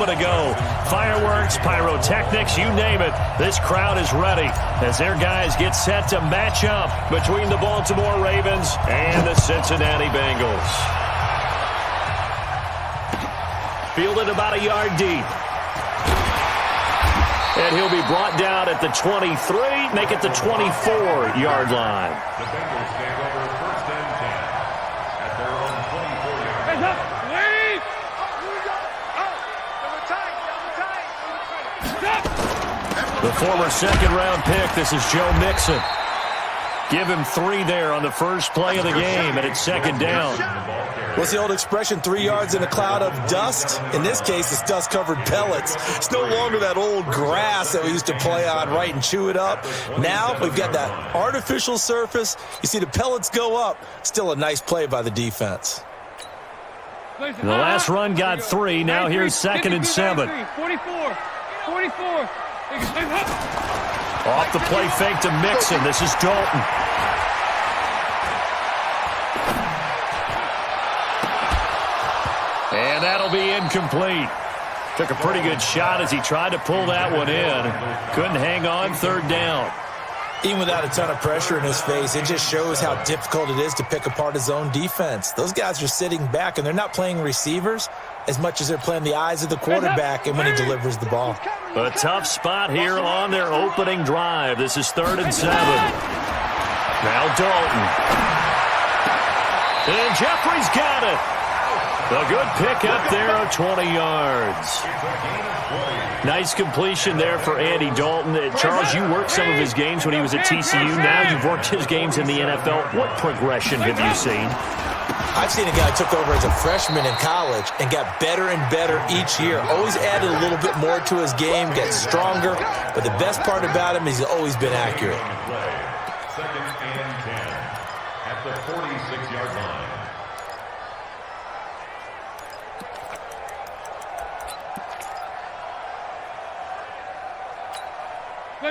moment ago. Fireworks, pyrotechnics, you name it. This crowd is ready as their guys get set to match up between the Baltimore Ravens and the Cincinnati Bengals. Fielded about a yard deep. And he'll be brought down at the 23, make it the 24-yard line. The Bengals stand over first and 10 at their own 24-yard line. The former second-round pick, this is Joe Mixon. Give him 3 there on the first play of the game, and it's second down. What's the old expression, 3 yards in a cloud of dust? In this case, it's dust-covered pellets. It's no longer that old grass that we used to play on, right, and chew it up. Now we've got that artificial surface. You see the pellets go up. Still a nice play by the defense. The last run got 3. Now here's 2nd and 7. 44. Off the play fake to Mixon. This is Dalton. And that'll be incomplete. Took a pretty good shot as he tried to pull that one in. Couldn't hang on, 3rd down. Even without a ton of pressure in his face, it just shows how difficult it is to pick apart his own defense. Those guys are sitting back, and they're not playing receivers as much as they're playing the eyes of the quarterback and when he delivers the ball. A tough spot here on their opening drive. This is 3rd and 7. Now Dalton. And Jeffrey's got it. A good pick up there of 20 yards. Nice completion there for Andy Dalton. Charles, you worked some of his games when he was at TCU. Now you've worked his games in the NFL. What progression have you seen? I've seen a guy who took over as a freshman in college and got better and better each year. Always added a little bit more to his game, gets stronger. But the best part about him is he's always been accurate. 2nd and 10 at the 46-yard line.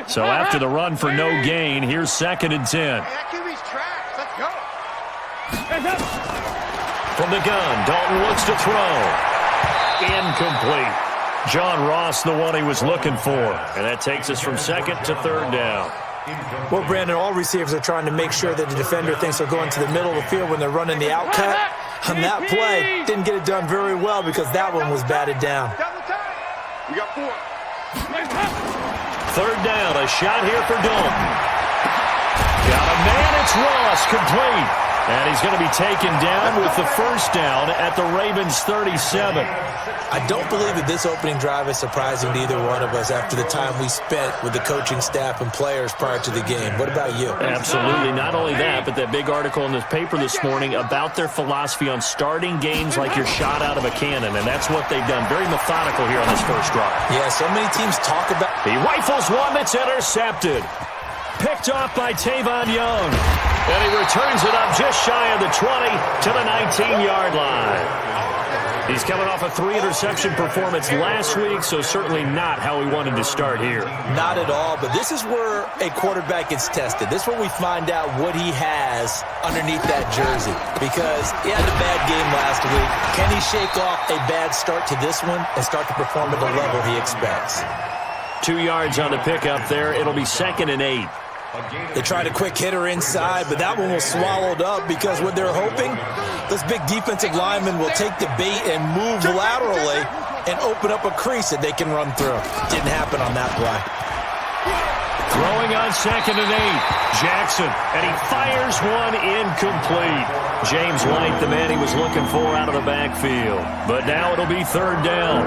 So after the run for no gain, here's 2nd and 10. That QB's trash. Let's go. From the gun, Dalton looks to throw. Incomplete. John Ross, the one he was looking for. And that takes us from 2nd to 3rd down. Well, Brandon, all receivers are trying to make sure that the defender thinks they're going to the middle of the field when they're running the out cut. On that play, didn't get it done very well because that one was batted down. We got 4. 3rd down, a shot here for Dalton. Got a man, it's Ross, complete. And he's going to be taken down with the first down at the Ravens' 37. I don't believe that this opening drive is surprising to either one of us after the time we spent with the coaching staff and players prior to the game. What about you? Absolutely. Not only that, but that big article in the paper this morning about their philosophy on starting games like you're shot out of a cannon, and that's what they've done. Very methodical here on this first drive. Yeah, so many teams talk about... He rifles one that's intercepted. Picked off by Tavon Young. And he returns it up just shy of the 20 to the 19-yard line. He's coming off a 3-interception performance last week, so certainly not how he wanted to start here. Not at all, but this is where a quarterback gets tested. This is where we find out what he has underneath that jersey. Because he had a bad game last week. Can he shake off a bad start to this one and start to perform at the level he expects? 2 yards on the pickup there. It'll be 2nd and 8. They tried a quick hitter inside, but that one was swallowed up because what they're hoping, those big defensive linemen will take the bait and move laterally and open up a crease that they can run through. Didn't happen on that play. Throwing on 2nd and 8. Jackson, and he fires one incomplete. James White, the man he was looking for out of the backfield. But now it'll be 3rd down.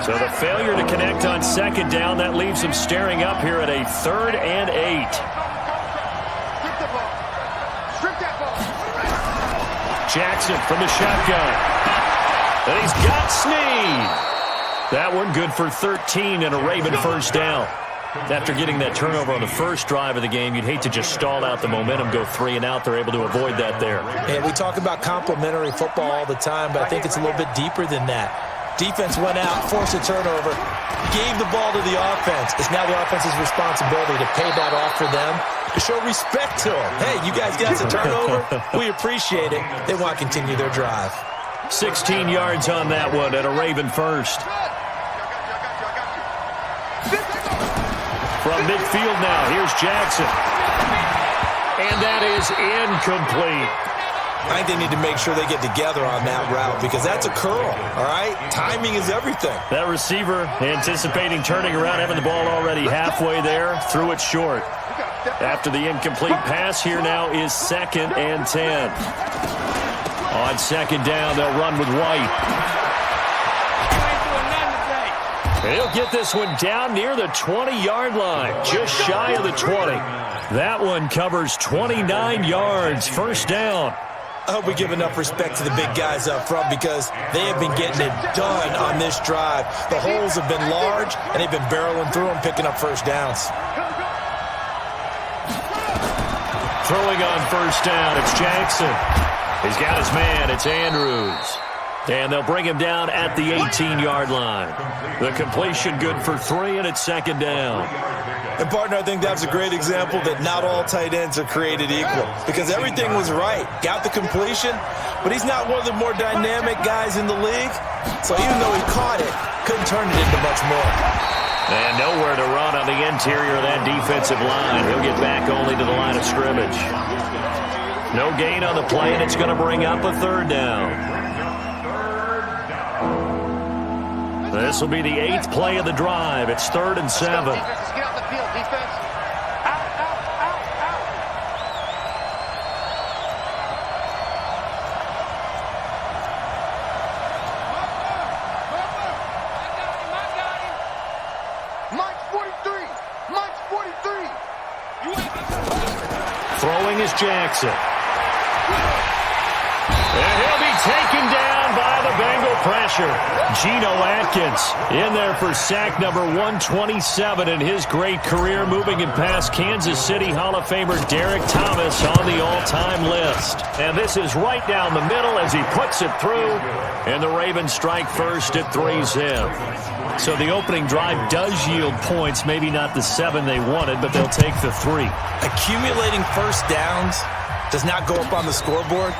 So the failure to connect on 2nd down, that leaves him staring up here at a 3rd and 8. Jackson from the shotgun. And he's got Snead. That one good for 13 and a Raven first down. After getting that turnover on the first drive of the game, you'd hate to just stall out the momentum, go 3 and out. They're able to avoid that there. And we talk about complementary football all the time, but I think it's a little bit deeper than that. Defense went out, forced a turnover, gave the ball to the offense. It's now the offense's responsibility to pay that off for them, to show respect to them. Hey, you guys got the turnover. We appreciate it. They want to continue their drive. 16 yards on that one and a Raven first. From midfield now, here's Jackson. And that is incomplete. I think they need to make sure they get together on that route because that's a curl, all right? Timing is everything. That receiver anticipating turning around, having the ball already halfway there, threw it short. After the incomplete pass, here now is 2nd and 10. On 2nd down, they'll run with White. He'll get this one down near the 20-yard line, just shy of the 20. That one covers 29 yards, first down. I hope we give enough respect to the big guys up front because they have been getting it done on this drive. The holes have been large, and they've been barreling through them, picking up first downs. Throwing on first down, it's Jackson. He's got his man, it's Andrews. And they'll bring him down at the 18-yard line. The completion good for 3, and it's 2nd down. And, partner, I think that's a great example that not all tight ends are created equal because everything was right. Got the completion, but he's not one of the more dynamic guys in the league. So even though he caught it, couldn't turn it into much more. And nowhere to run on the interior of that defensive line. He'll get back only to the line of scrimmage. No gain on the play, and it's going to bring up a 3rd down. This will be the 8th play of the drive. It's 3rd and 7. Let's get off the field, defense. Out, out, out, out. Mike's 43. Mike's 43. Throwing is Jackson. And he'll be taken down by the Bengal pressure. Geno Atkins in there for sack number 127 in his great career, moving and past Kansas City Hall of Famer Derek Thomas on the all-time list. And this is right down the middle as he puts it through. And the Ravens strike first at 3-zip. So the opening drive does yield points, maybe not the 7 they wanted, but they'll take the 3. Accumulating first downs does not go up on the scoreboard,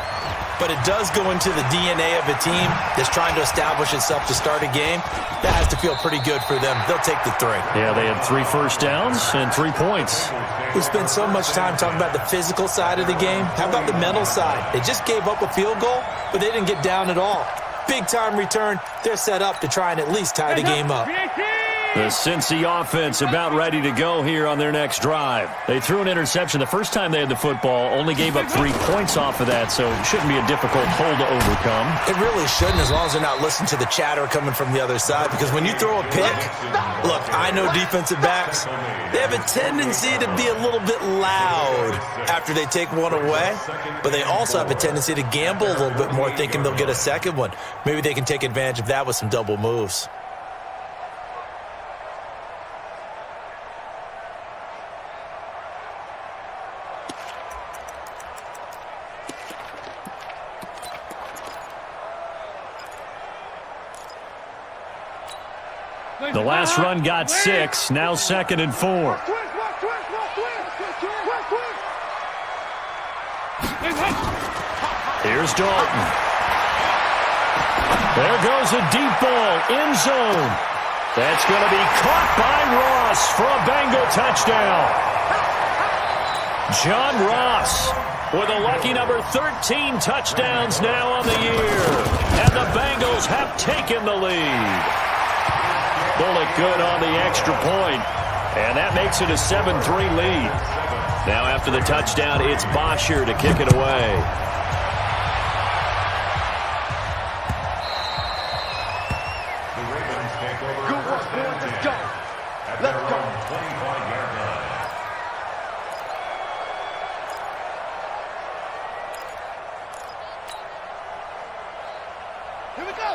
but it does go into the DNA of a team that's trying to establish itself to start a game. That has to feel pretty good for them. They'll take the 3. Yeah, they had 3 first downs and 3 points. We spend so much time talking about the physical side of the game. How about the mental side? They just gave up a field goal, but they didn't get down at all. Big-time return. They're set up to try and at least tie the game up. The Cincy offense about ready to go here on their next drive. They threw an interception the first time they had the football, only gave up 3 points off of that, so it shouldn't be a difficult hole to overcome. It really shouldn't, as long as they're not listening to the chatter coming from the other side, because when you throw a pick, look, I know defensive backs, they have a tendency to be a little bit loud after they take one away, but they also have a tendency to gamble a little bit more, thinking they'll get a second one. Maybe they can take advantage of that with some double moves. The last run got 6, now 2nd and 4. Here's Dalton. There goes a deep ball, end zone. That's going to be caught by Ross for a Bengal touchdown. John Ross with a lucky number 13 touchdowns now on the year. And the Bengals have taken the lead. Bullock good on the extra point. And that makes it a 7-3 lead. Now after the touchdown, it's Bosher to kick it away.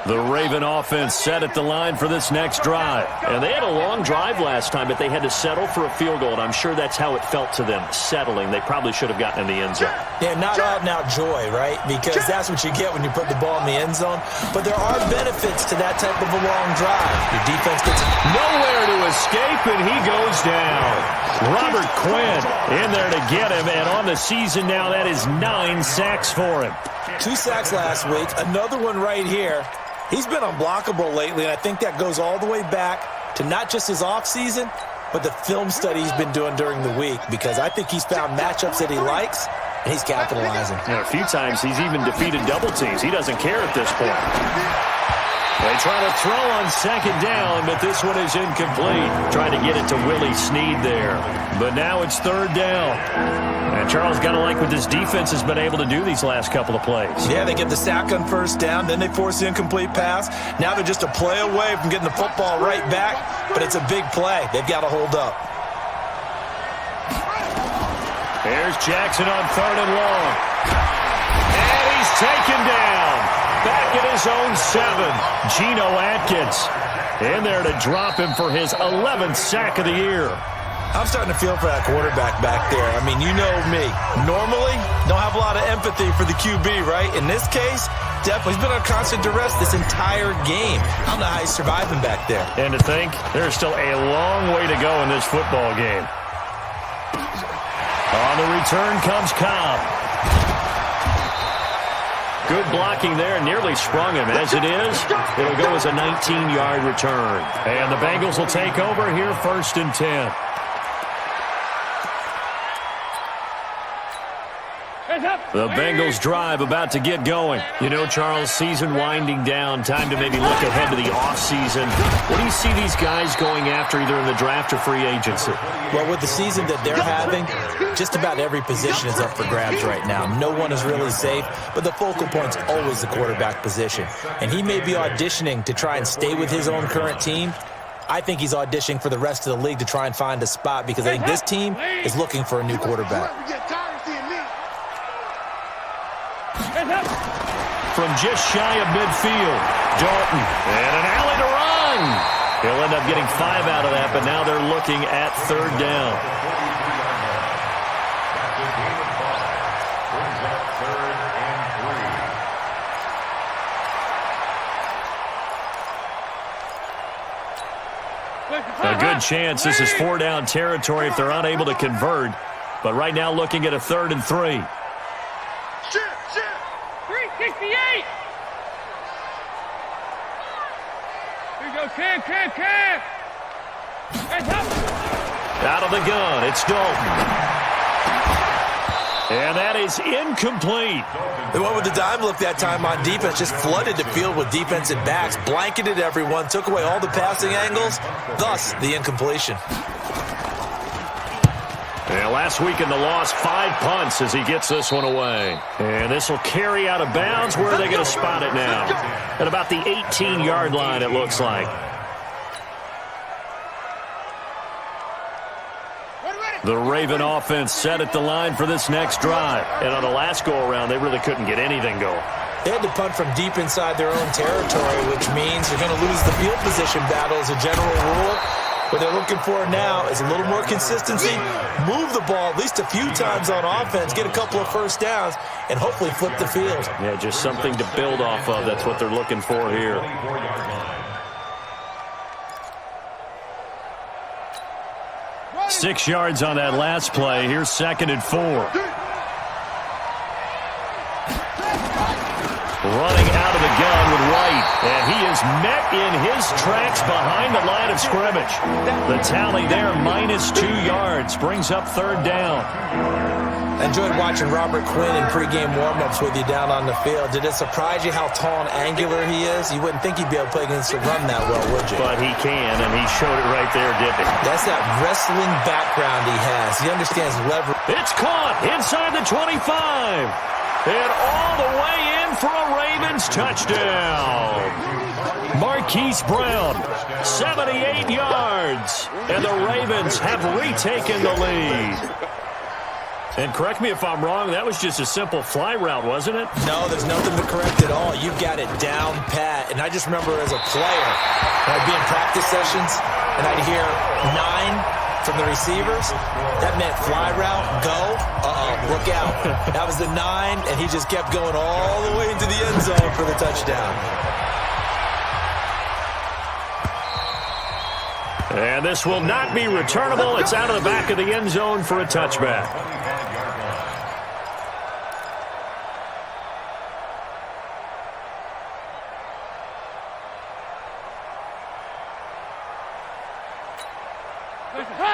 The Raven offense set at the line for this next drive. And they had a long drive last time, but they had to settle for a field goal, and I'm sure that's how it felt to them, settling. They probably should have gotten in the end zone. Yeah, not out-and-out joy, right? Because that's what you get when you put the ball in the end zone. But there are benefits to that type of a long drive. Your defense gets nowhere to escape, and he goes down. Robert Quinn in there to get him, and on the season now, that is 9 sacks for him. 2 sacks last week, another one right here. He's been unblockable lately, and I think that goes all the way back to not just his offseason, but the film study he's been doing during the week, because I think he's found matchups that he likes, and he's capitalizing. And a few times he's even defeated double teams. He doesn't care at this point. They try to throw on second down, but this one is incomplete. Trying to get it to Willie Snead there. But now it's third down. And Charles got to like what this defense has been able to do these last couple of plays. Yeah, they get the sack on first down, then they force the incomplete pass. Now they're just a play away from getting the football right back, but it's a big play. They've got to hold up. Here's Jackson on third and long. And he's taken down. Back at his own 7, Geno Atkins in there to drop him for his 11th sack of the year. I'm starting to feel for that quarterback back there. I mean, you know me. Normally, don't have a lot of empathy for the QB, right? In this case, definitely. He's been on constant duress this entire game. I don't know how he's surviving back there. And to think, there's still a long way to go in this football game. On the return comes Cobb. Good blocking there, nearly sprung him. As it is, it'll go as a 19-yard return. And the Bengals will take over here, 1st and 10. The Bengals drive about to get going. You know, Charles, season winding down. Time to maybe look ahead to the offseason. What do you see these guys going after either in the draft or free agency? Well, with the season that they're having, just about every position is up for grabs right now. No one is really safe, but the focal point's always the quarterback position. And he may be auditioning to try and stay with his own current team. I think he's auditioning for the rest of the league to try and find a spot, because I think this team is looking for a new quarterback. From just shy of midfield, Dalton, and an alley to run. He'll end up getting 5 out of that, but now they're looking at third down. A good chance this is 4-down territory if they're unable to convert, but right now looking at a 3rd and 3. 368. Here you go, Cam. Out of the gun, it's Dalton. And that is incomplete. They went with the dime look that time on defense, just flooded the field with defensive backs, blanketed everyone, took away all the passing angles, thus the incompletion. And last week in the loss, 5 punts as he gets this one away. And this will carry out of bounds. Where are they going to spot it now? At about the 18-yard line, it looks like. The Raven offense set at the line for this next drive. And on the last go-around, they really couldn't get anything going. They had to punt from deep inside their own territory, which means they're going to lose the field position battle as a general rule. What they're looking for now is a little more consistency, move the ball at least a few times on offense, get a couple of first downs, and hopefully flip the field. Yeah, just something to build off of. That's what they're looking for here. 6 yards on that last play. Here's 2nd and 4. Running out of the gun with Wright, and he is met in his tracks behind the line of scrimmage. The tally there, -2 yards, brings up 3rd down. I enjoyed watching Robert Quinn in pregame warm-ups with you down on the field. Did it surprise you how tall and angular he is? You wouldn't think he'd be able to play against the run that well, would you? But he can, and he showed it right there, didn't he? That's that wrestling background he has. He understands leverage. It's caught inside the 25. And all the way in for a Ravens touchdown. Marquise Brown, 78 yards. And the Ravens have retaken the lead. And correct me if I'm wrong, that was just a simple fly route, wasn't it? No, there's nothing to correct at all. You've got it down pat. And I just remember as a player, when I'd be in practice sessions, and I'd hear 9 from the receivers. That meant fly route, go. Look out. That was the 9, and he just kept going all the way into the end zone for the touchdown. And this will not be returnable. It's out of the back of the end zone for a touchback.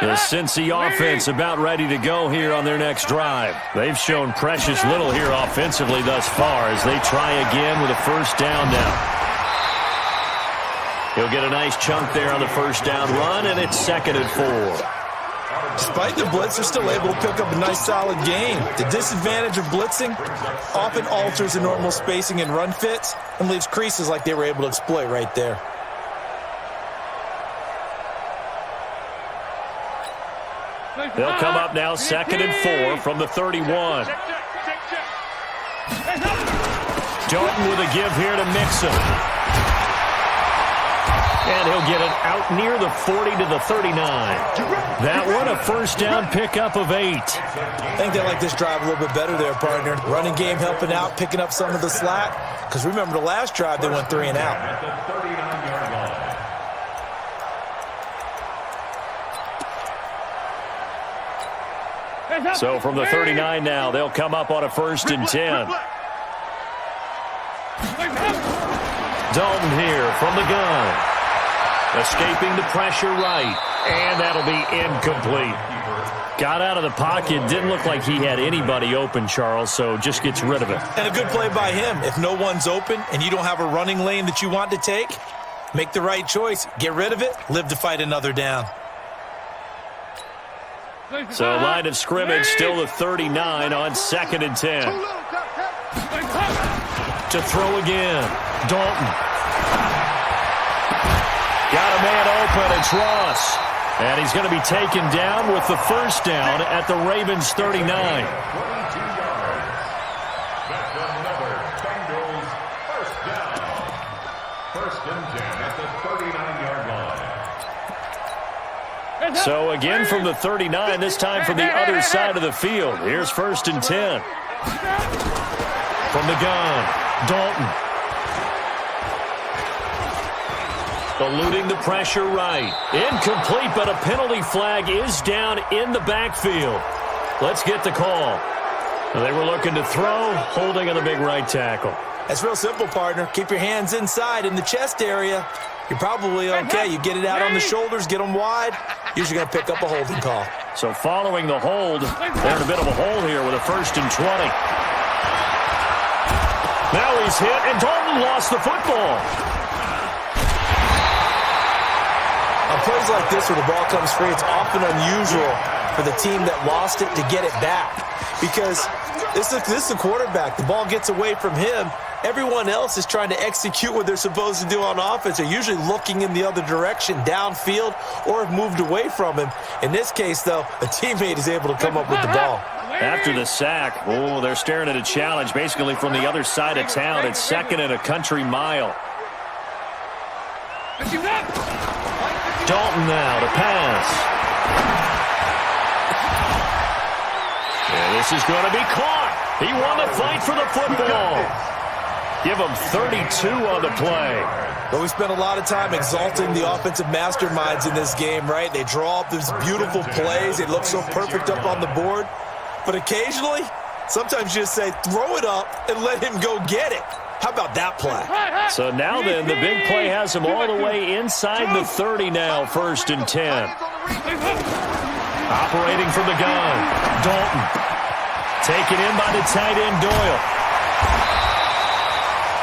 The Cincy offense about ready to go here on their next drive. They've shown precious little here offensively thus far as they try again with a first down now. He'll get a nice chunk there on the first down run, and it's 2nd and 4. Despite the blitz, they're still able to pick up a nice solid gain. The disadvantage of blitzing often alters the normal spacing and run fits and leaves creases like they were able to exploit right there. They'll come up now 2nd and 4 from the 31. Dalton with a give here to Mixon. And he'll get it out near the 40 to the 39. That one, a first down pickup of 8. I think they like this drive a little bit better there, partner. Running game helping out, picking up some of the slack. Because remember the last drive, they went 3 and out. So from the 39 now, they'll come up on a 1st and 10. Dalton here from the gun. Escaping the pressure right. And that'll be incomplete. Got out of the pocket. Didn't look like he had anybody open, Charles, so just gets rid of it. And a good play by him. If no one's open and you don't have a running lane that you want to take, make the right choice. Get rid of it. Live to fight another down. So line of scrimmage still the 39 on 2nd and 10. To throw again. Dalton. Got a man open. It's Ross. And he's going to be taken down with the first down at the Ravens 39. That's another Bengals first down. 1st and 10 at the 39-yard line. So again from the 39, this time from the other side of the field. Here's 1st and 10. From the gun, Dalton. Eluding the pressure right. Incomplete, but a penalty flag is down in the backfield. Let's get the call. They were looking to throw, holding on the big right tackle. That's real simple, partner. Keep your hands inside in the chest area. You're probably okay. You get it out on the shoulders, get them wide. Usually going to pick up a holding call. So following the hold, they're in a bit of a hole here with a 1st and 20. Now he's hit, and Dalton lost the football. On plays like this where the ball comes free, it's often unusual for the team that lost it to get it back. Because this is the quarterback. The ball gets away from him. Everyone else is trying to execute what they're supposed to do on offense. They're usually looking in the other direction, downfield, or have moved away from him. In this case, though, a teammate is able to come up with the ball. After the sack, they're staring at a challenge basically from the other side of town. It's 2nd and a country mile. Dalton now to pass. And this is going to be caught. He won the fight for the football. Give him 32 on the play. But we spent a lot of time exalting the offensive masterminds in this game, right? They draw up these beautiful plays. They look so perfect up on the board. But occasionally, sometimes you just say, throw it up and let him go get it. How about that play? So now then, the big play has him all the way inside the 30 now, 1st and 10. Operating from the gun, Dalton. Taken in by the tight end, Doyle.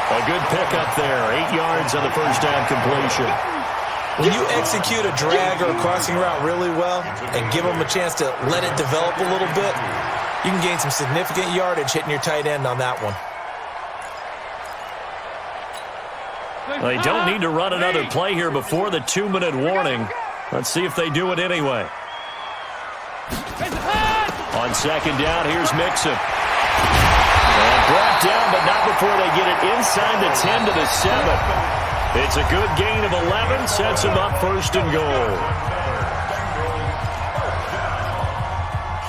A good pickup there, 8 yards on the first down completion. When you execute a drag or a crossing route really well and give them a chance to let it develop a little bit, you can gain some significant yardage hitting your tight end on that one. They don't need to run another play here before the 2-minute warning. Let's see if they do it anyway. On On second down, here's Mixon. And brought down, but not before they get it inside the 10 to the 7. It's a good gain of 11, sets them up first and goal.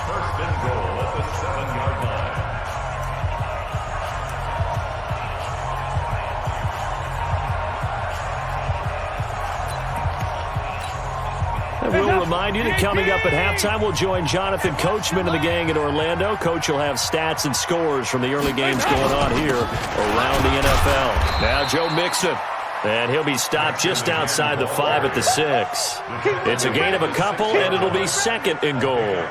First and goal at the 7-yard line. And we'll remind you that coming up at halftime, we'll join Jonathan Coachman and the gang in Orlando. Coach will have stats and scores from the early games going on here around the NFL. Now Joe Mixon. And he'll be stopped just outside the 5 at the 6. It's a gain of a couple, and it'll be second and goal.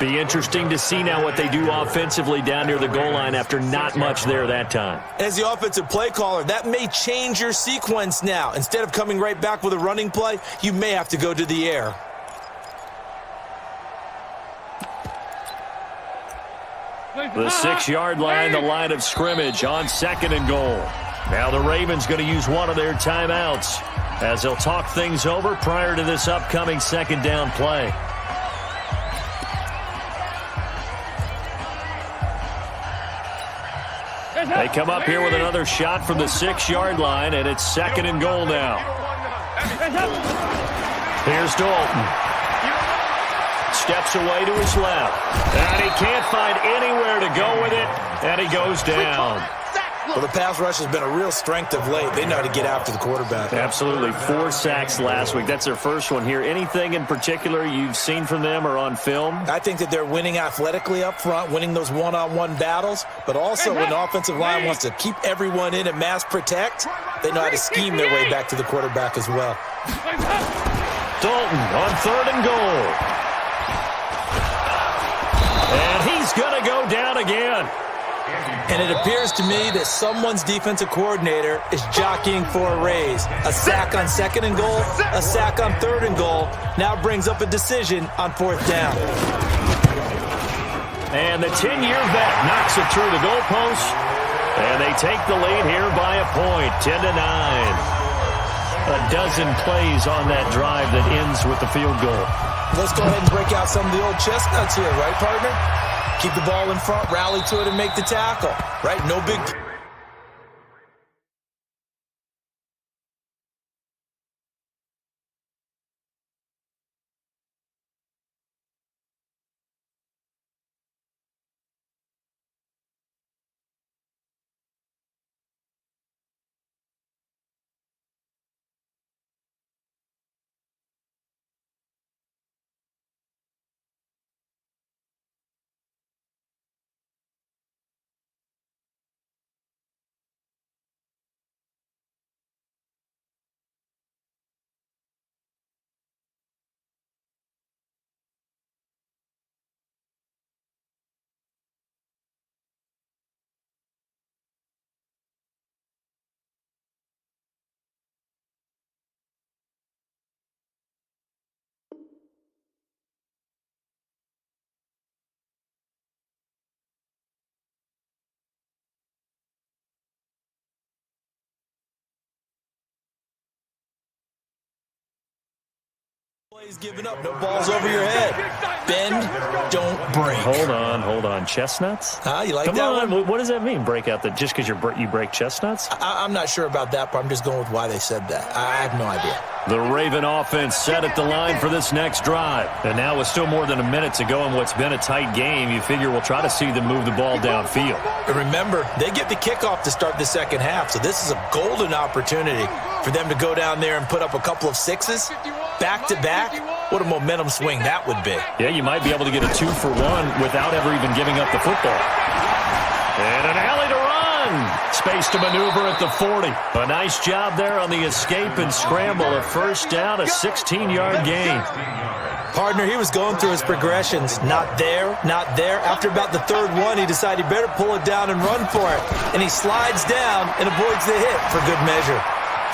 Be interesting to see now what they do offensively down near the goal line after not much there that time. As the offensive play caller, that may change your sequence now. Instead of coming right back with a running play, you may have to go to the air. The 6-yard line, the line of scrimmage on second and goal. Now the Ravens going to use one of their timeouts as they'll talk things over prior to this upcoming second down play. They come up here with another shot from the 6-yard line, and it's second and goal now. Here's Dalton. Steps away to his left. And he can't find anywhere to go with it, and he goes down. Well, the pass rush has been a real strength of late. They know how to get after the quarterback. Absolutely. 4 sacks last week. That's their first one here. Anything in particular you've seen from them or on film? I think that they're winning athletically up front, winning those one-on-one battles, but also when the offensive line wants to keep everyone in and mass protect, they know how to scheme their way back to the quarterback as well. Dalton on third and goal. And he's going to go down again. And it appears to me that someone's defensive coordinator is jockeying for a raise. A sack on second and goal, a sack on third and goal, now brings up a decision on fourth down. And the 10-year vet knocks it through the goalpost, and they take the lead here by a point, 10-9. A dozen plays on that drive that ends with the field goal. Let's go ahead and break out some of the old chestnuts here, right, partner? Keep the ball in front, rally to it, and make the tackle. Right? No big... Plays given up, no balls over your head. Bend, don't break. Hold on. Chestnuts? You like Come that on. one? What does that mean, break out? Just because you break chestnuts? I'm not sure about that, but I'm just going with why they said that. I have no idea. The Raven offense set at the line for this next drive. And now with still more than a minute to go in what's been a tight game, you figure we'll try to see them move the ball downfield. And remember, they get the kickoff to start the second half, so this is a golden opportunity for them to go down there and put up a couple of sixes back-to-back. What a momentum swing that would be. Yeah, you might be able to get a 2-for-1 without ever even giving up the football. And an alley to run. Space to maneuver at the 40. A nice job there on the escape and scramble. A first down, a 16-yard gain. Partner, he was going through his progressions. Not there, not there. After about the third one, he decided he better pull it down and run for it. And he slides down and avoids the hit for good measure.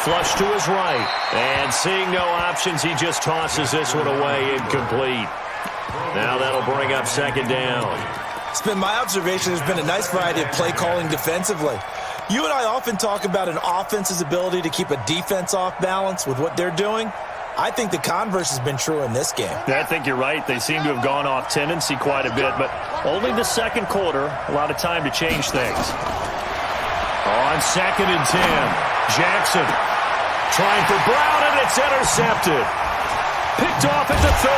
Flush to his right. And seeing no options, he just tosses this one away, incomplete. Now that'll bring up second down. It's been my observation there's been a nice variety of play calling defensively. You and I often talk about an offense's ability to keep a defense off balance with what they're doing. I think the converse has been true in this game. I think you're right. They seem to have gone off tendency quite a bit, but only the second quarter, a lot of time to change things. On 2nd and 10, Jackson trying for Brown, and it's intercepted. Picked off at the 30,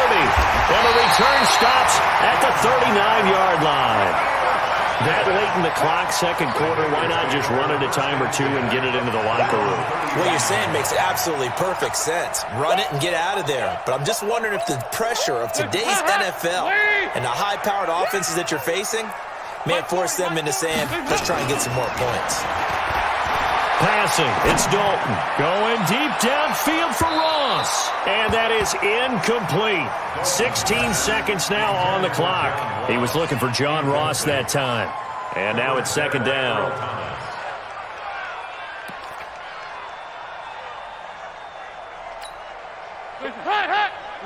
and the return stops at the 39-yard line. That late in the clock, second quarter, why not just run it a time or two and get it into the locker room? What you're saying makes absolutely perfect sense. Run it and get out of there. But I'm just wondering if the pressure of today's NFL and the high-powered offenses that you're facing may have forced them into saying, let's try and get some more points. Passing, it's Dalton. Going deep downfield for Ross. And that is incomplete. 16 seconds now on the clock. He was looking for John Ross that time. And now it's 2nd down.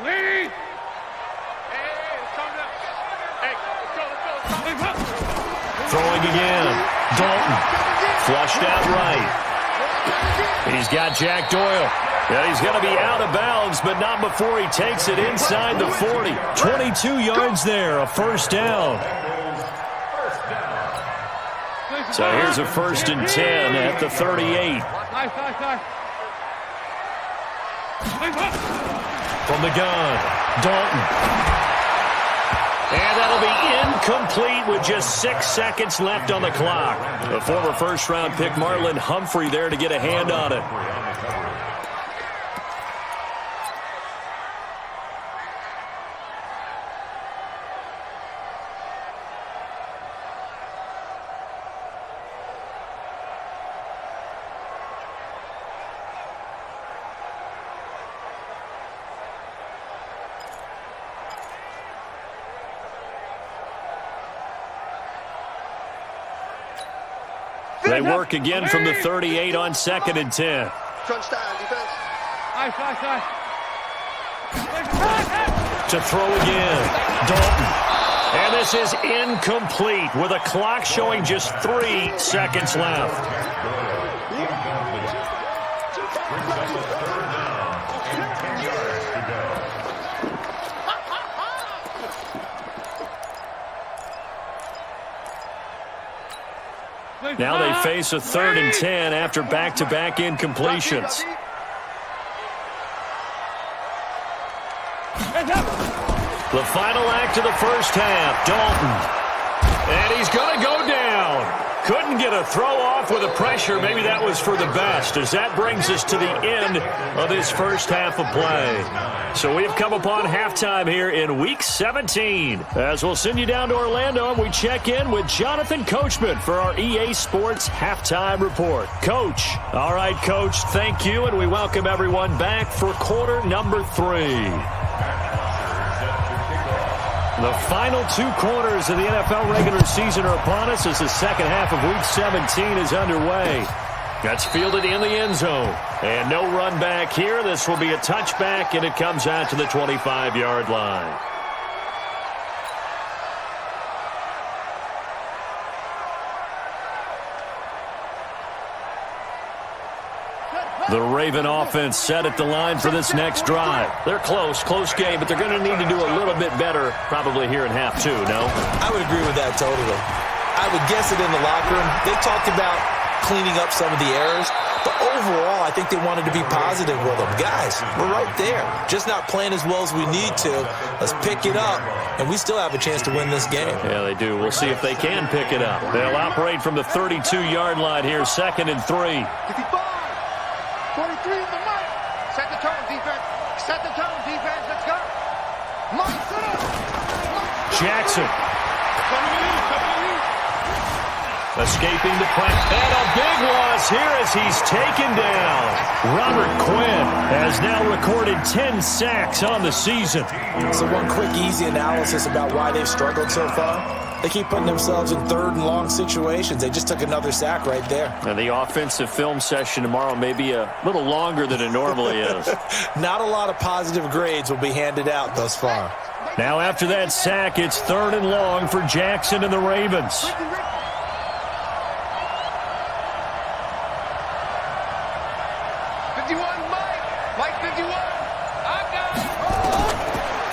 Lee! Throwing again. Dalton. Flushed out right. He's got Jack Doyle. Yeah, he's going to be out of bounds, but not before he takes it inside the 40. 22 yards there, a first down. So here's a 1st and 10 at the 38. From the gun, Dalton. And that'll be incomplete with just 6 seconds left on the clock. The former first-round pick Marlon Humphrey there to get a hand on it. They work again from the 38 on 2nd and 10. Crunch down, defense. To throw again, Dalton. And this is incomplete with a clock showing just 3 seconds left. Now they face a 3rd and 10 after back-to-back incompletions. The final act of the first half, Dalton. And he's going to go down. Couldn't get a throw off with the pressure. Maybe that was for the best, as that brings us to the end of this first half of play. So we have come upon halftime here in Week 17. As we'll send you down to Orlando, and we check in with Jonathan Coachman for our EA Sports Halftime Report. Coach. All right, Coach, thank you, and we welcome everyone back for quarter number 3. The final 2 quarters of the NFL regular season are upon us as the second half of Week 17 is underway. That's fielded in the end zone. And no run back here. This will be a touchback, and it comes out to the 25-yard line. The Raven offense set at the line for this next drive. They're close game, but they're going to need to do a little bit better probably here in half 2, no? I would agree with that totally. I would guess it in the locker room. They talked about cleaning up some of the errors, but overall, I think they wanted to be positive with them. Guys, we're right there. Just not playing as well as we need to. Let's pick it up, and we still have a chance to win this game. Yeah, they do. We'll see if they can pick it up. They'll operate from the 32-yard line here, 2nd and 3. 43 in the mic. Set the tone, defense. Set the tone, defense. Let's go. Mike, sit up. Jackson. Escaping the press. And a big loss here as he's taken down. Robert Quinn has now recorded 10 sacks on the season. So one quick, easy analysis about why they've struggled so far. They keep putting themselves in 3rd and long situations. They just took another sack right there. And the offensive film session tomorrow may be a little longer than it normally is. Not a lot of positive grades will be handed out thus far. Now after that sack, it's 3rd and long for Jackson and the Ravens. Mike 51.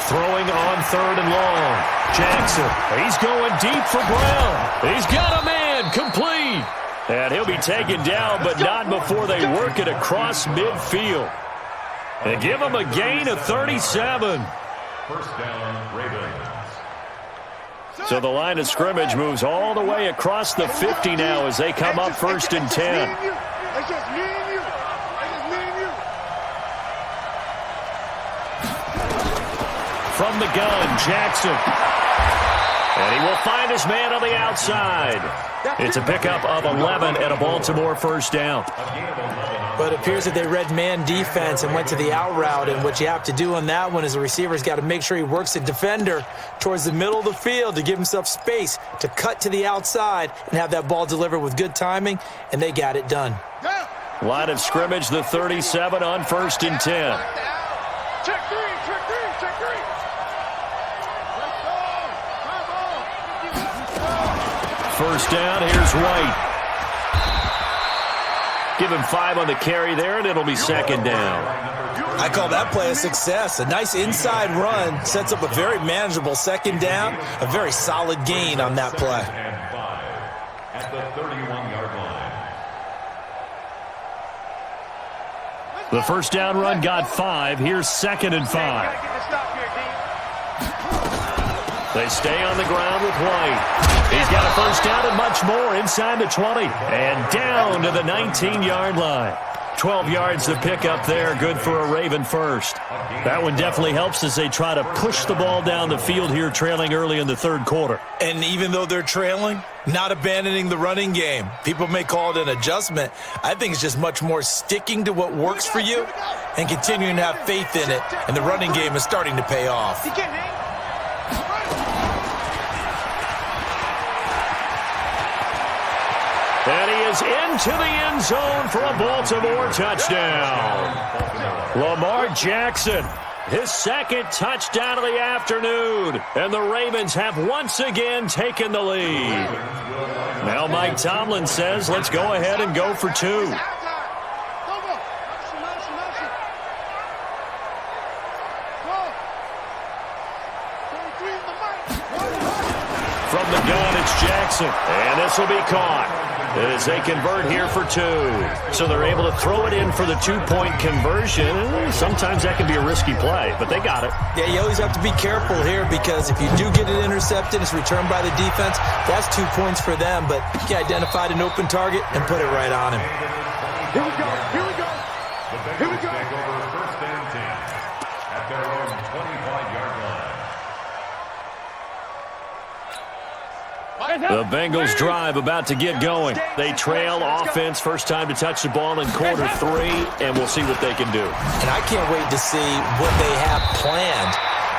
Throwing on 3rd and long. Jackson, he's going deep for Brown. He's got a man, complete. And he'll be taken down, but not before they work it across midfield. And give him a gain of 37. First down, Ravens. So the line of scrimmage moves all the way across the 50 now as they come up 1st and 10. It's just me and you. It's just me and you. From the gun, Jackson. And he will find his man on the outside. It's a pickup of 11 and a Baltimore first down. But it appears that they read man defense and went to the out route, and what you have to do on that one is the receiver's got to make sure he works the defender towards the middle of the field to give himself space to cut to the outside and have that ball delivered with good timing, and they got it done. Line of scrimmage, the 37 on 1st and 10. Check three, check three, check three. Let's go. First down, here's White. Give him 5 on the carry there, and it'll be 2nd down. I call that play a success. A nice inside run sets up a very manageable 2nd down, a very solid gain on that play. And 5 at the 31-yard line. The first down run got 5. Here's 2nd and 5. They stay on the ground with White. He's got a first down and much more inside the 20. And down to the 19-yard line. 12 yards to pick up there. Good for a Raven first. That one definitely helps as they try to push the ball down the field here, trailing early in the 3rd quarter. And even though they're trailing, not abandoning the running game. People may call it an adjustment. I think it's just much more sticking to what works for you and continuing to have faith in it. And the running game is starting to pay off. And he is into the end zone for a Baltimore touchdown. Lamar Jackson, his 2nd touchdown of the afternoon. And the Ravens have once again taken the lead. Now Mike Tomlin says, let's go ahead and go for 2. From the gun, it's Jackson. And this will be caught as they convert here for 2. So they're able to throw it in for the 2-point conversion. Sometimes that can be a risky play, but they got it. Yeah, you always have to be careful here because if you do get it intercepted, it's returned by the defense. That's 2 points for them, but he identified an open target and put it right on him. Here we go, here we go. The Bengals take over 1st and 10 at their own 25-yard line. The Bengals drive about to get going. They trail offense, first time to touch the ball in quarter 3, and we'll see what they can do. And I can't wait to see what they have planned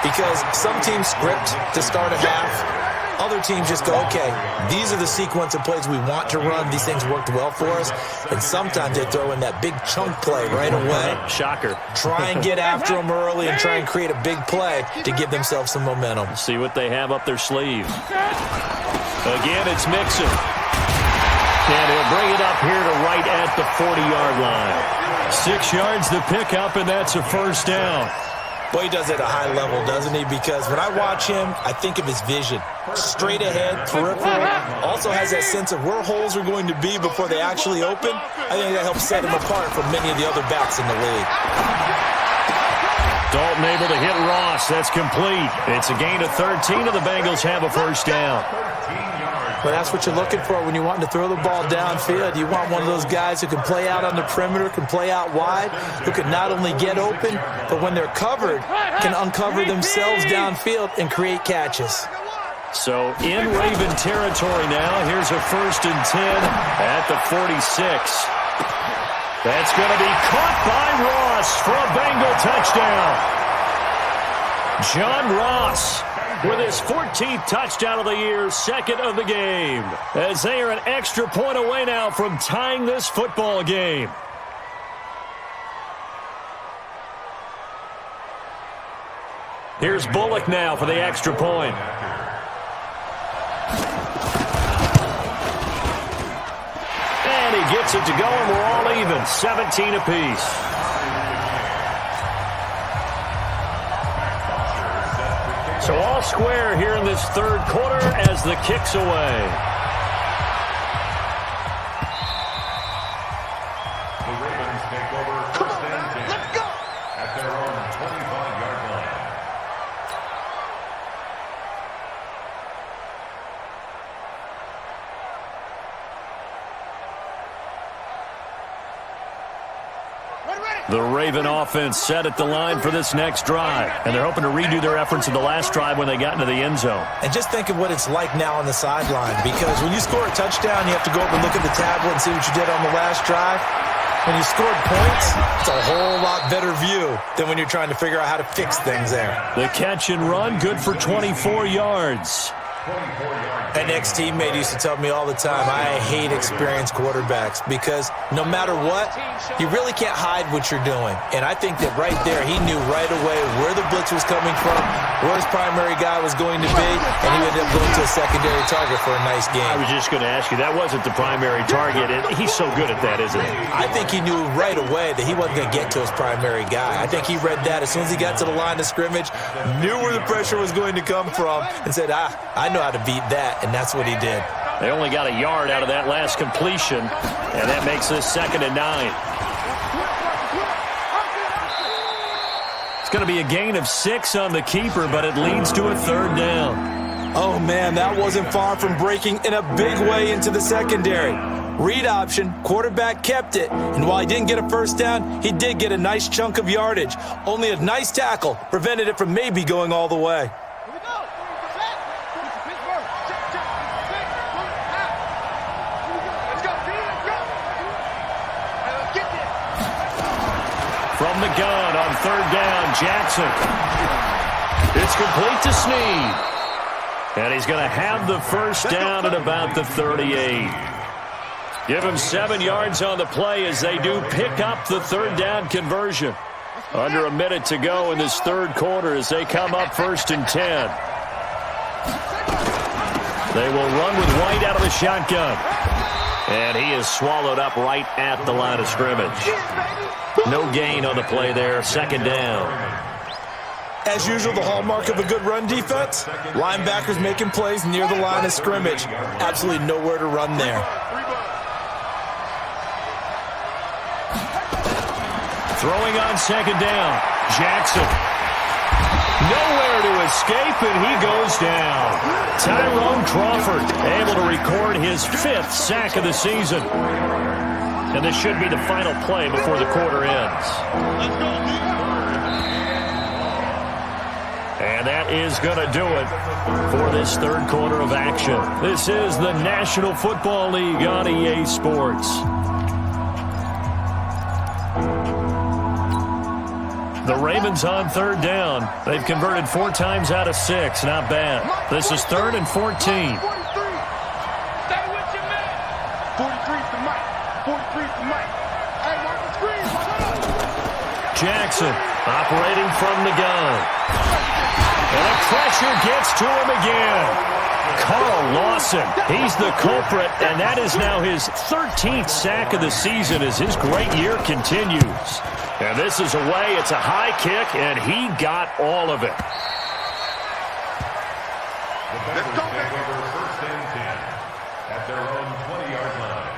because some teams script to start a half. Other teams just go, okay, these are the sequence of plays we want to run. These things worked well for us. And sometimes they throw in that big chunk play right away. Shocker. Try and get after them early and try and create a big play to give themselves some momentum. See what they have up their sleeve. Again, it's Mixon. And he'll bring it up here to right at the 40-yard line. 6 yards to pick up, and that's a first down. Boy, he does it at a high level, doesn't he? Because when I watch him, I think of his vision. Straight ahead, peripheral. Also has that sense of where holes are going to be before they actually open. I think that helps set him apart from many of the other backs in the league. Dalton able to hit Ross. That's complete. It's a gain of 13, and the Bengals have a first down. Well, that's what you're looking for when you're wanting to throw the ball downfield. You want one of those guys who can play out on the perimeter, can play out wide, who can not only get open, but when they're covered, can uncover themselves downfield and create catches. So in Raven territory now, here's a 1st and 10 at the 46. That's going to be caught by Ross for a Bengal touchdown. John Ross with his 14th touchdown of the year, 2nd of the game, as they are an extra point away now from tying this football game. Here's Bullock now for the extra point. And he gets it to go, and we're all even, 17 apiece. So all square here in this third quarter as the kick's away. The Ravens take over first and 10 Let's go. at their own 25-yard line. The Raven offense set at the line for this next drive, and they're hoping to redo their efforts in the last drive when they got into the end zone. And just think of what it's like now on the sideline, because when you score a touchdown, you have to go up and look at the tablet and see what you did on the last drive. When you scored points, it's a whole lot better view than when you're trying to figure out how to fix things there. The catch and run, good for 24 yards. An ex-teammate used to tell me all the time, I hate experienced quarterbacks because no matter what, you really can't hide what you're doing. And I think that right there, he knew right away where the blitz was coming from, where his primary guy was going to be, and he ended up going to a secondary target for a nice game. I was just going to ask you, that wasn't the primary target, and he's so good at that, isn't he? I think he knew right away that he wasn't going to get to his primary guy. I think he read that as soon as he got to the line of scrimmage, knew where the pressure was going to come from, and said, I know how to beat that, and that's what he did. They only got a yard out of that last completion, and that makes this 2nd and 9. It's going to be a gain of 6 on the keeper, but it leads to a 3rd down. Oh, man, that wasn't far from breaking in a big way into the secondary. Read option, quarterback kept it, and while he didn't get a first down, he did get a nice chunk of yardage. Only a nice tackle prevented it from maybe going all the way. From the gun on 3rd down, Jackson. It's complete to Snead. And he's going to have the first down at about the 38. Give him 7 yards on the play as they do pick up the 3rd down conversion. Under a minute to go in this 3rd quarter as they come up 1st and 10. They will run with White out of the shotgun. And he is swallowed up right at the line of scrimmage. No gain on the play there, 2nd down. As usual, the hallmark of a good run defense, linebackers making plays near the line of scrimmage. Absolutely nowhere to run there. Throwing on 2nd down, Jackson. Nowhere to escape, and he goes down. Tyrone Crawford able to record his 5th sack of the season. And this should be the final play before the quarter ends. And that is going to do it for this 3rd quarter of action. This is the National Football League on EA Sports. The Ravens on 3rd down. They've converted 4 times out of 6. Not bad. This is 3rd and 14. Stay with your man. 43 to Mike. 43 to Mike. Hey, watch the screen. Jackson operating from the gun. And the pressure gets to him again. Carl Lawson, he's the culprit, and that is now his 13th sack of the season as his great year continues. And this is away. It's a high kick, and he got all of it. The Bears take over 1st and 10 at their own 20-yard line.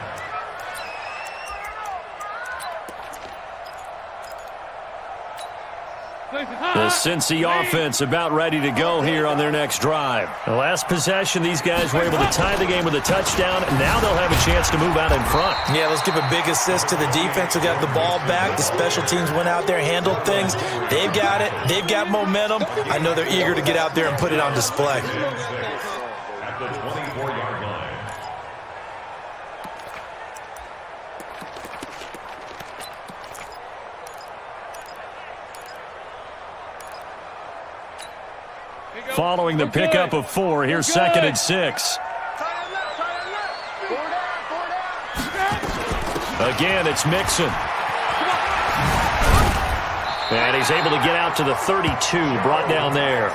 The Cincy offense about ready to go here on their next drive. The last possession, these guys were able to tie the game with a touchdown. Now they'll have a chance to move out in front. Yeah, let's give a big assist to the defense who got the ball back. The special teams went out there, handled things. They've got it. They've got momentum. I know they're eager to get out there and put it on display. At the 24-yard line. Following the pickup of 4, here's 2nd and 6. Again, it's Mixon. And he's able to get out to the 32, brought down there.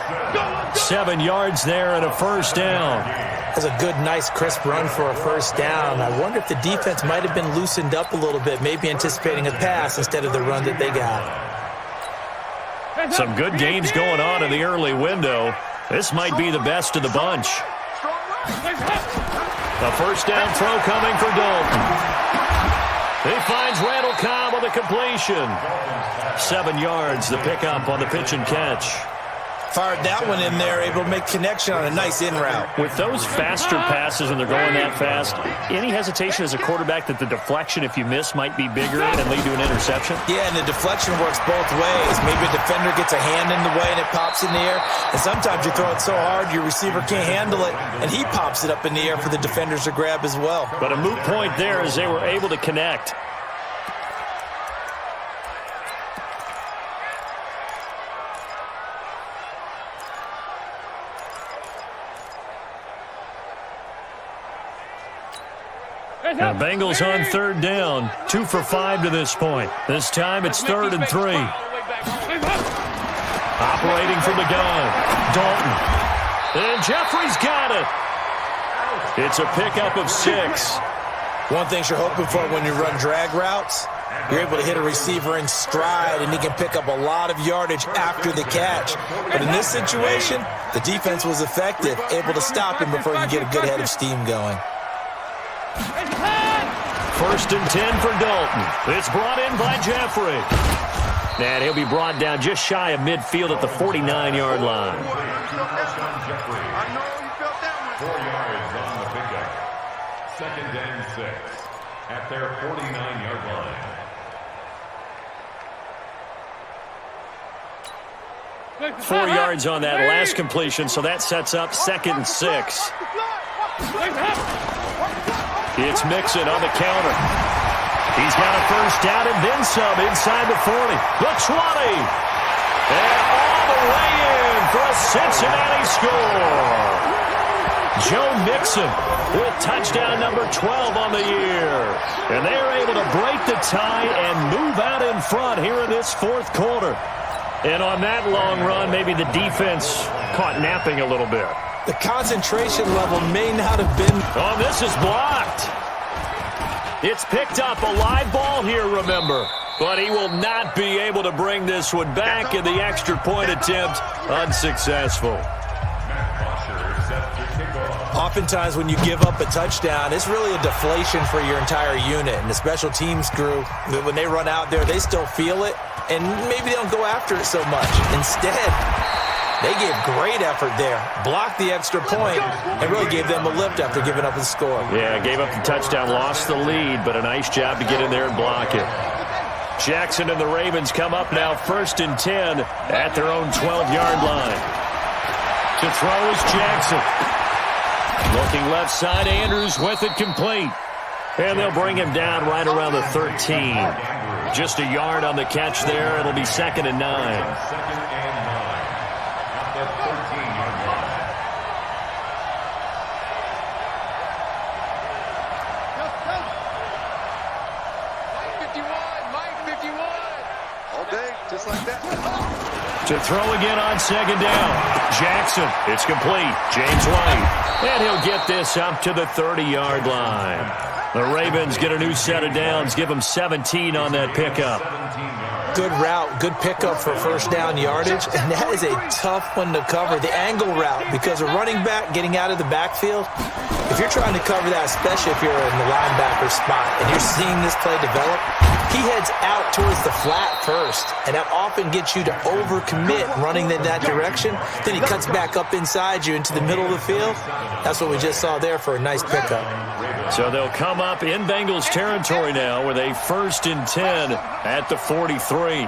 7 yards there and a first down. That's a good, nice, crisp run for a first down. I wonder if the defense might have been loosened up a little bit, maybe anticipating a pass instead of the run that they got. Some good games going on in the early window. This might be the best of the bunch. A first down throw coming for Dalton. He finds Randall Cobb with a completion. 7 yards, the pickup on the pitch and catch. Fired that one in there, able to make connection on a nice in route. With those faster passes and they're going that fast, any hesitation as a quarterback that the deflection, if you miss, might be bigger and lead to an interception? Yeah, and the deflection works both ways. Maybe a defender gets a hand in the way and it pops in the air. And sometimes you throw it so hard your receiver can't handle it, and he pops it up in the air for the defenders to grab as well. But a moot point there as they were able to connect. Now Bengals on third down, 2 for 5 to this point. This time it's 3rd and 3. Operating from the gun, Dalton. And Jeffrey's got it. It's a pickup of 6. One thing you're hoping for when you run drag routes, you're able to hit a receiver in stride, and he can pick up a lot of yardage after the catch. But in this situation, the defense was effective, able to stop him before he could get a good head of steam going. 1st and 10 for Dalton. It's brought in by Jeffrey. And he'll be brought down just shy of midfield at the 49-yard line. 4 yards on the pickup. 2nd and 6 at their 49-yard line. 4 yards on that last completion, so that sets up 2nd and 6. It's Mixon on the counter. He's got a first down and then some inside the 40. The 20. And all the way in for a Cincinnati score. Joe Mixon with touchdown number 12 on the year. And they're able to break the tie and move out in front here in this 4th quarter. And on that long run, maybe the defense caught napping a little bit. The concentration level may not have been... Oh, this is blocked. It's picked up, a live ball here, remember. But he will not be able to bring this one back, and the extra point attempt unsuccessful. Oftentimes when you give up a touchdown, it's really a deflation for your entire unit. And the special teams crew, when they run out there, they still feel it, and maybe they don't go after it so much. Instead, they gave great effort there, blocked the extra point, and really gave them a lift after giving up the score. Yeah, gave up the touchdown, lost the lead, but a nice job to get in there and block it. Jackson and the Ravens come up now 1st and 10 at their own 12-yard line. To throw is Jackson. Looking left side, Andrews with it complete. And they'll bring him down right around the 13. Just a yard on the catch there. It'll be 2nd and 9. Just like that. To throw again on 2nd down. Jackson, it's complete. James White. And he'll get this up to the 30-yard line. The Ravens get a new set of downs, give them 17 on that pickup. Good route, good pickup for first down yardage, and that is a tough one to cover. The angle route, because a running back getting out of the backfield, if you're trying to cover that, especially if you're in the linebacker spot and you're seeing this play develop, he heads out towards the flat first, and that often gets you to overcommit running in that direction. Then he cuts back up inside you into the middle of the field. That's what we just saw there for a nice pickup. So they'll come up in Bengals territory now with a 1st and 10 at the 43.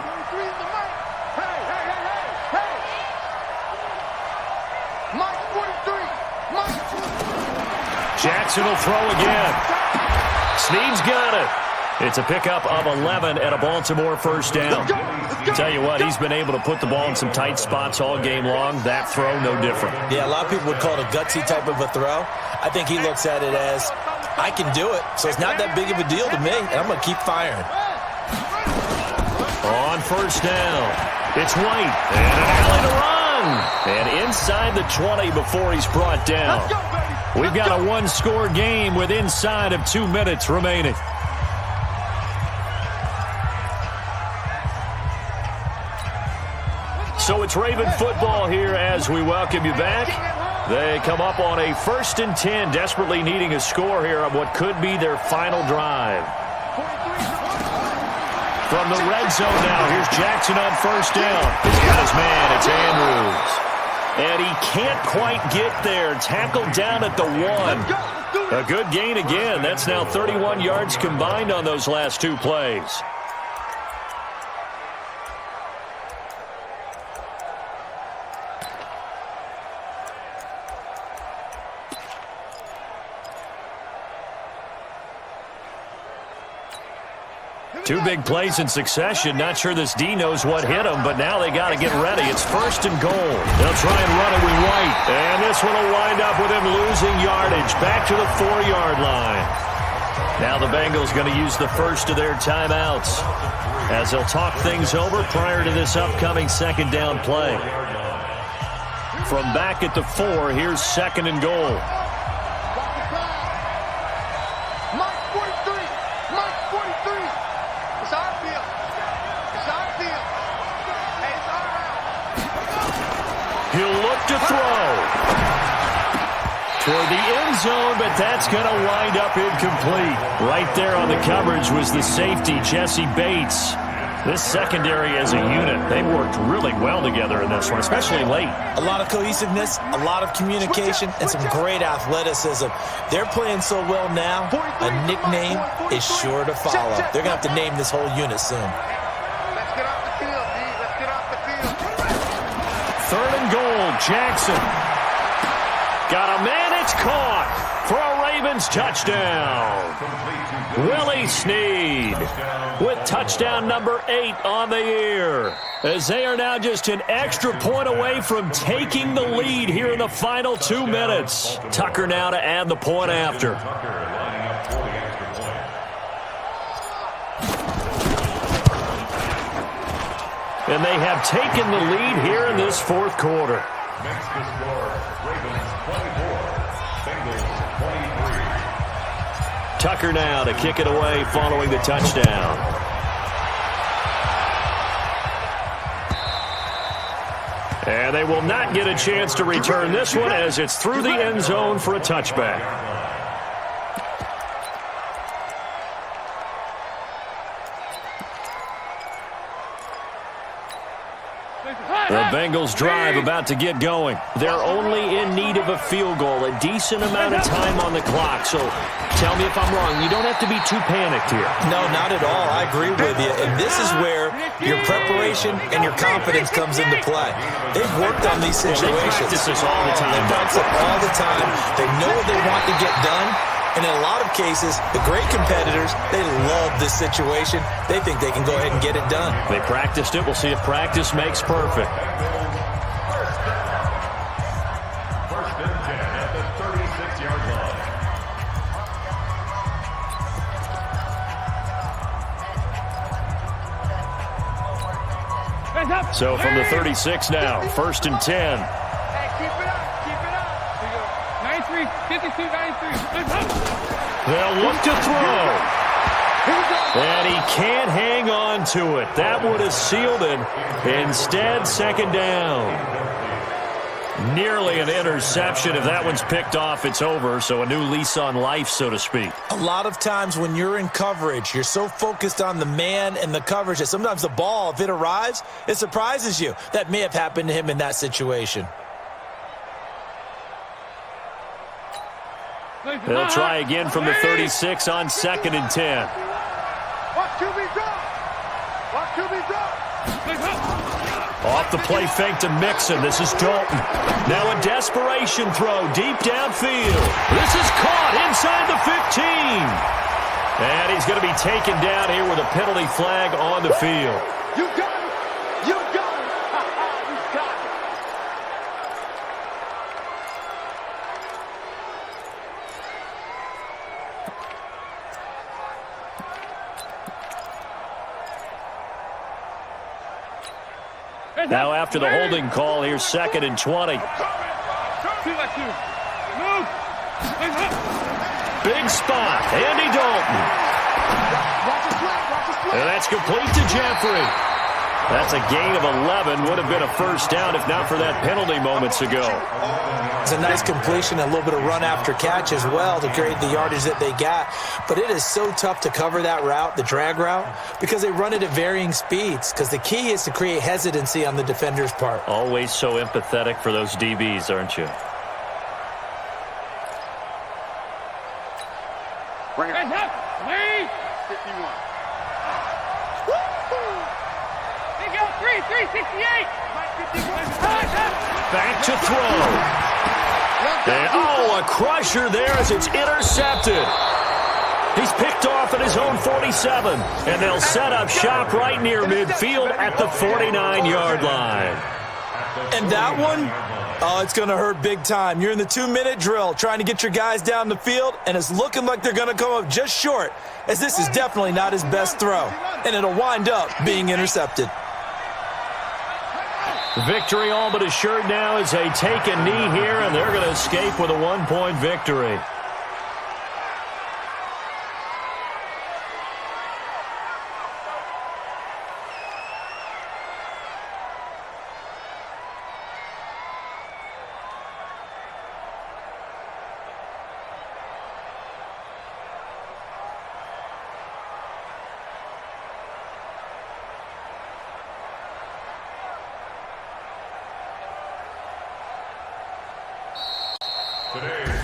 Jackson will throw again. Snead's got it. It's a pickup of 11 at a Baltimore first down. Tell you what, he's been able to put the ball in some tight spots all game long. That throw, no different. Yeah, a lot of people would call it a gutsy type of a throw. I think he looks at it as, I can do it, so it's not that big of a deal to me, and I'm going to keep firing. On first down, it's White, and an alley to run. And inside the 20 before he's brought down. We've got a one-score game with inside of 2 minutes remaining. So it's Raven football here as we welcome you back. They come up on a 1st and 10, desperately needing a score here on what could be their final drive. From the red zone now, here's Jackson on 1st down. He's got his man, it's Andrews. And he can't quite get there. Tackled down at the 1. A good gain again. That's now 31 yards combined on those last 2 plays. Two big plays in succession. Not sure this D knows what hit him, but now they got to get ready. It's 1st and goal. They'll try and run it with White. And this one will wind up with him losing yardage. Back to the 4-yard line. Now the Bengals going to use the first of their timeouts as they'll talk things over prior to this upcoming 2nd down play. From back at the 4, here's 2nd and goal. He'll look to throw toward the end zone, but that's going to wind up incomplete. Right there on the coverage was the safety, Jesse Bates. This secondary as a unit, they've worked really well together in this one, especially late. A lot of cohesiveness, a lot of communication, and some great athleticism. They're playing so well now, a nickname is sure to follow. They're going to have to name this whole unit soon. Let's get off the field, D. Let's get off the field. 3rd and goal, Jackson. Got a man, it's caught for a Ravens touchdown. Willie Snead with touchdown number 8 on the year. As they are now just an extra point away from taking the lead here in the final 2 minutes. Tucker now to add the point after. And they have taken the lead here in this 4th quarter. Makes the score Ravens 24, Bengals 23. Tucker now to kick it away following the touchdown. And they will not get a chance to return this one as it's through the end zone for a touchback. The Bengals drive about to get going. They're only in need of a field goal, a decent amount of time on the clock. So tell me if I'm wrong. You don't have to be too panicked here. No, not at all. I agree with you. And this is where your preparation and your confidence comes into play. They've worked on these situations. They practice this all the time. They practice it all the time. They know what they want to get done. And in a lot of cases, the great competitors, they love this situation. They think they can go ahead and get it done. They practiced it. We'll see if practice makes perfect. First and 10 at the 36-yard line. So from the 36 now, 1st and 10. Hey, keep it up. Keep it up. 93, 52, 93. They'll look to throw. And he can't hang on to it. That would have sealed it. Instead, 2nd down. Nearly an interception. If that one's picked off, it's over. So a new lease on life, so to speak. A lot of times when you're in coverage, you're so focused on the man and the coverage that sometimes the ball, if it arrives, it surprises you. That may have happened to him in that situation. They'll try again from the 36 on 2nd and 10. Watch QB drop. Watch QB drop. Off the play fake to Mixon. This is Dalton. Now a desperation throw deep downfield. This is caught inside the 15. And he's going to be taken down here with a penalty flag on the field. You got it. You got it. You got it. Now after the holding call, here's 2nd and 20. Big spot, Andy Dalton. And that's complete to Jeffrey. That's a gain of 11. Would have been a first down if not for that penalty moments ago. It's a nice completion, a little bit of run after catch as well to create the yardage that they got. But it is so tough to cover that route, the drag route, because they run it at varying speeds. Because the key is to create hesitancy on the defender's part. Always so empathetic for those DBs, aren't you? Hands up. Lead. 51. They go. 368. Back to throw. And, a crusher there as it's intercepted. He's picked off at his own 47. And they'll set up shop right near midfield at the 49-yard line. And that one, it's going to hurt big time. You're in the 2-minute drill trying to get your guys down the field, and it's looking like they're going to come up just short, as this is definitely not his best throw. And it'll wind up being intercepted. Victory all but assured now as they take a knee here, and they're going to escape with a 1-point victory.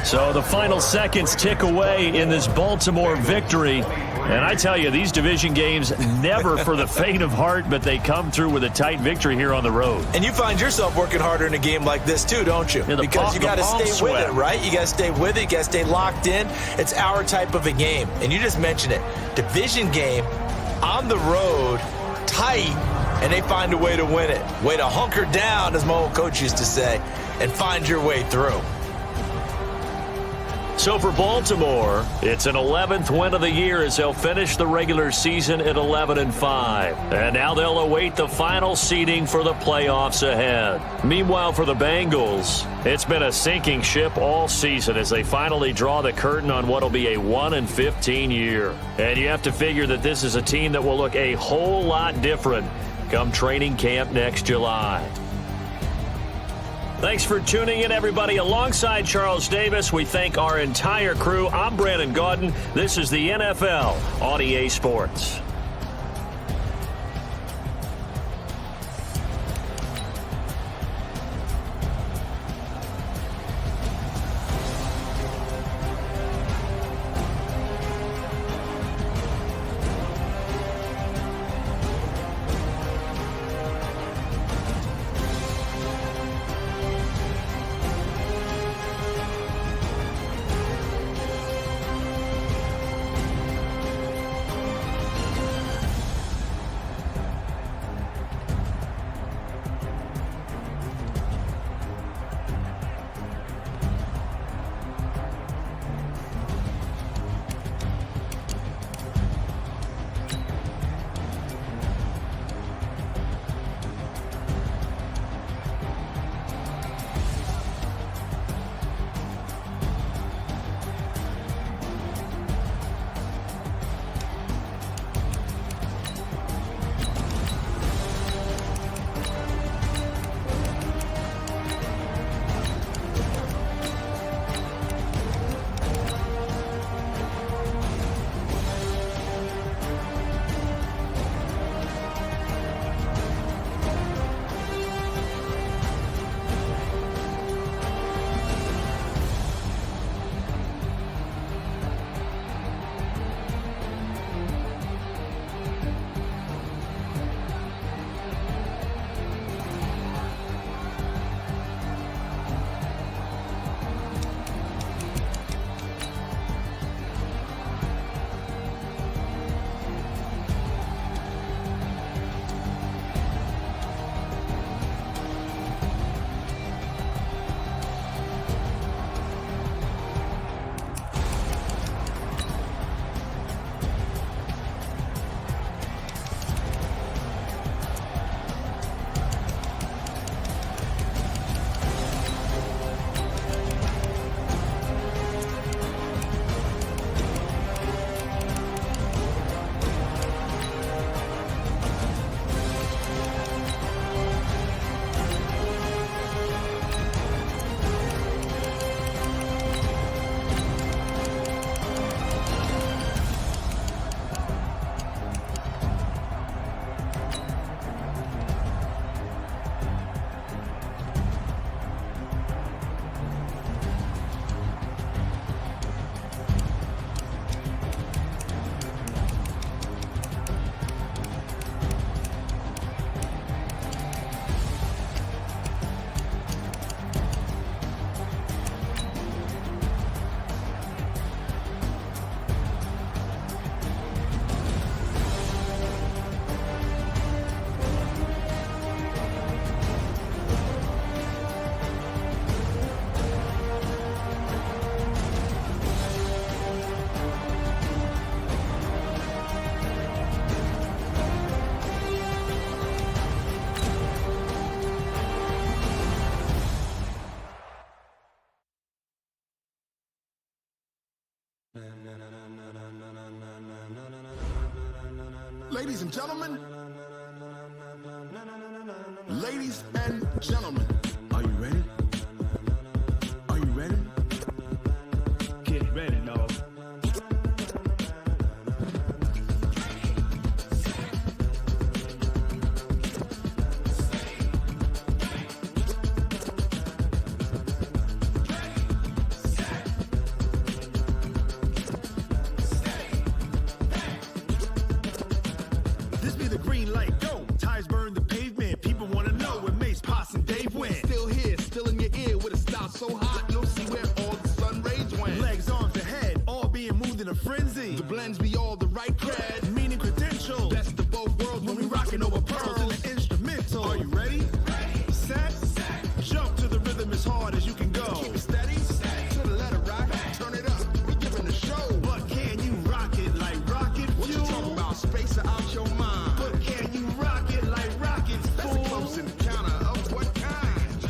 So the final seconds tick away in this Baltimore victory. And I tell you, these division games never for the faint of heart, but they come through with a tight victory here on the road. And you find yourself working harder in a game like this too, don't you? Yeah, because you got to stay with it, right? You got to stay with it. You got to stay locked in. It's our type of a game. And you just mentioned it. Division game, on the road, tight, and they find a way to win it. Way to hunker down, as my old coach used to say, and find your way through. So for Baltimore, it's an 11th win of the year as they'll finish the regular season at 11-5. And now they'll await the final seeding for the playoffs ahead. Meanwhile, for the Bengals, it's been a sinking ship all season as they finally draw the curtain on what will be a 1-15 year. And you have to figure that this is a team that will look a whole lot different come training camp next July. Thanks for tuning in, everybody. Alongside Charles Davis, we thank our entire crew. I'm Brandon Gaudin. This is the NFL on EA Sports. Ladies and gentlemen. Ladies and gentlemen. Are you ready? Are you ready? Get ready, dog. This be the green light, go. Tires burn the pavement. People wanna know where Mace, Poss, and Dave went. Still here, still in your ear with a style so hot, you'll see where all the sun rays went. Legs, arms, the head, all being moved in a frenzy. The blends be all the right cred. Meaning credentials. Best of both worlds When we rockin' over pearls in the instrumental. Are you ready? Set. Jump to the rhythm as hard as you can go. Keep it steady, to the letter right. Turn it up, we giving the show. But can you rock it like rocket fuel? What you talking about? Space or out your mind? But can you rock it like rockets, That's fool? a close encounter of what kind?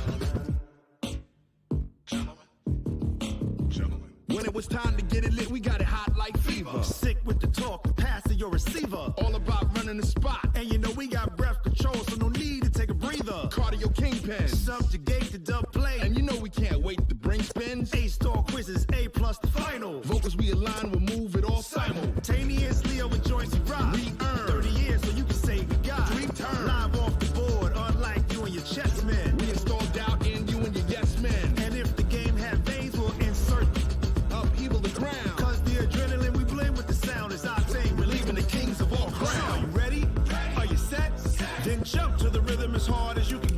Gentlemen. When it was time to get it lit, we got it hot like fever. Sick with the talk, pass to your receiver. All about running the spot. And you know we got breath control, so no need to take a breather. Cardio kingpin. Subjugate the dub play. And you know we can't wait to bring spins. A-star quizzes, A+ the final. Vocals we align, we'll move it all Simultaneously over joints we rock. We earn 30 years so you can say we got 3 turns. live off the board, unlike you and your chess men. We install doubt in you and your yes men. And if the game had veins, we'll insert Upheaval the ground. cause the adrenaline we blend with the sound is our thing. We're leaving the kings of all Crown. Are you ready? Are you set? Then jump to the rhythm as hard as you can